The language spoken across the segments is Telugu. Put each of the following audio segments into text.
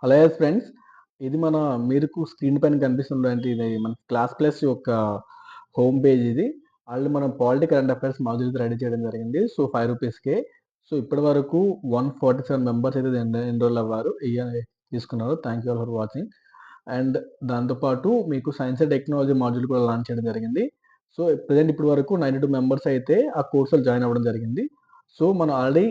అలాగే ఫ్రెండ్స్, ఇది మీకు స్క్రీన్ పైన కనిపిస్తున్నటువంటి ఇది మన క్లాస్ ప్లస్ యొక్క హోమ్ పేజ్ ఇది. ఆల్రెడీ మనం polity current affairs modules ready చేయడం జరిగింది. సో, ₹5కే. సో, ఇప్పటి వరకు 147 మెంబర్స్ అయితే ఎన్రోల్ అవ్వారు. తీసుకున్నారు. Thank you all for watching. And దాంతో పాటు మీకు సైన్స్ అండ్ టెక్నాలజీ మాడ్యూల్ కూడా లాంచ్ చేయడం జరిగింది. సో, ప్రెజెంట్ ఇప్పటి వరకు 92 మెంబర్స్ అయితే ఆ కోర్స్‌లో జాయిన్ అవ్వడం జరిగింది. సో, మనం ఆల్రెడీ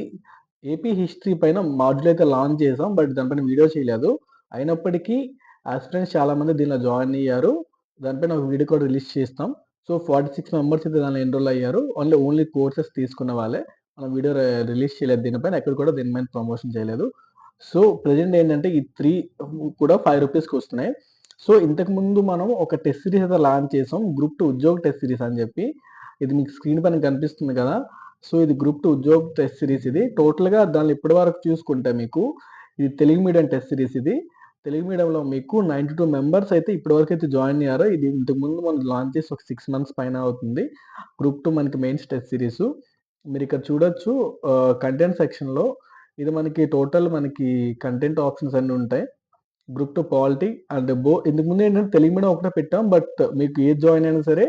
ఏపీ హిస్టరీ పైన మాడ్యూల్ అయితే లాంచ్ చేసాం. బట్ దానిపైన వీడియో చేయలేదు. అయినప్పటికీ యాస్పిరెంట్స్ చాలామంది దీనిలో జాయిన్ అయ్యారు. దానిపైన ఒక వీడియో కూడా రిలీజ్ చేస్తాం. సో, 46 మెంబర్స్ అయితే దానిలో ఎన్రోల్ అయ్యారు. ఓన్లీ కోర్సెస్ తీసుకున్న వాళ్ళే. మనం వీడియో రిలీజ్ చేయలేదు దీనిపైన. ఎక్కడ కూడా దీని మీద ప్రమోషన్ చేయలేదు. సో, ప్రెజెంట్ ఏంటంటే ఈ 3 కూడా ₹5కి వస్తున్నాయి. సో, ఇంతకుముందు మనం ఒక టెస్ట్ సీరీస్ అయితే లాంచ్ చేసాం. గ్రూప్ 2 ఉద్యోగ్ టెస్ట్ సీరీస్ అని చెప్పి. ఇది మీకు స్క్రీన్ పైన కనిపిస్తుంది కదా! సో, ఇది గ్రూప్ 2 ఉద్యోగ్ టెస్ట్ సీరీస్ ఇది. టోటల్‌గా దానిలో ఇప్పటి వరకు చూసుకుంటే మీకు ఇది తెలుగు మీడియం టెస్ట్ సీరీస్ ఇది. తెలుగు మీడియంలో మీకు 92 మెంబర్స్ అయితే ఇప్పటివరకైతే జాయిన్ అయ్యారు. ఇది ఇంతకుముందు మనం లాంచ్ చేసి ఒక 6 మంత్స్ పైన అవుతుంది. గ్రూప్ 2 మనకి మెయిన్స్ టెస్ట్ సీరీసు. మీరిక్కడ చూడొచ్చు కంటెంట్ సెక్షన్‌లో ఇది మనకి కంటెంట్ ఆప్షన్స్ అన్నీ ఉంటాయి. గ్రూప్ 2 పాలిటీ అండ్ ఇంతకుముందు ఏంటంటే తెలుగు మీడియం ఒకటే పెట్టాం. బట్ మీకు ఏది జాయిన్ అయినా సరే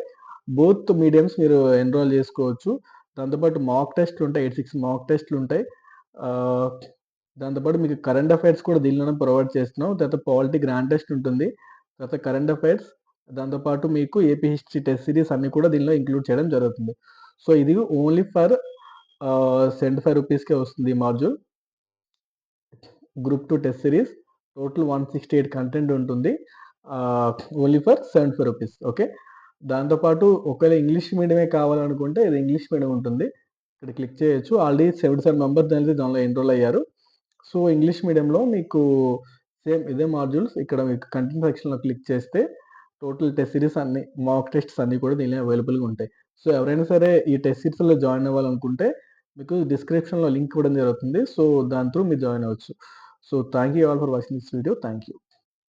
బోత్ మీడియమ్స్ మీరు ఎన్రోల్ చేసుకోవచ్చు. దాంతో పాటు మాక్ టెస్ట్‌లుంటాయి. 86 మాక్ టెస్ట్‌లుంటాయి. ఆహ్, దాంతో పాటు మీకు కరెంట్ అఫైర్స్ కూడా దీనిలోనే ప్రొవైడ్ చేస్తున్నాం. తర్వాత పాలిటీ గ్రాండ్ టెస్ట్ ఉంటుంది. తర్వాత కరెంట్ అఫైర్స్ దాంతో పాటు మీకు ఏపీ హిస్టరీ టెస్ట్ సీరీస్ అన్నీ కూడా దీనిలో ఇంక్లూడ్ చేయడం జరుగుతుంది. సో, ఇది ఓన్లీ ఫర్ ₹75కే వస్తుంది ఈ module. Group 2 test series. Total 168 content ఉంటుంది. Only for ₹75 okay. దాంతో పాటు ఒకవేళ ఇంగ్లీష్ మీడియమే కావాలనుకుంటే ఇది ఇంగ్లీష్ మీడియం ఉంటుంది. ఇక్కడ క్లిక్ చేయొచ్చు. ఆల్రెడీ 77 మెంబర్స్ దానిలో ఎన్రోల్ అయ్యారు. సో, ఇంగ్లీష్ మీడియంలో మీకు సేమ్ ఇదే మాడ్యూల్స్ ఇక్కడ మీకు కంటెంట్ సెక్షన్‌లో క్లిక్ చేస్తే టోటల్ టెస్ట్ సీరీస్ అన్నీ మాక్ టెస్ట్స్ అన్నీ కూడా దీనిలో అవైలబుల్‌గా ఉంటాయి. సో, ఎవరైనా సరే ఈ టెస్ట్ సీరీస్‌లో జాయిన్ అవ్వాలనుకుంటే మీకు డిస్క్రిప్షన్‌లో లింక్ ఇవ్వడం జరుగుతుంది. సో, దాని త్రూ మీరు జాయిన్ అవ్వచ్చు. So, thank you all for watching this video. Thank you.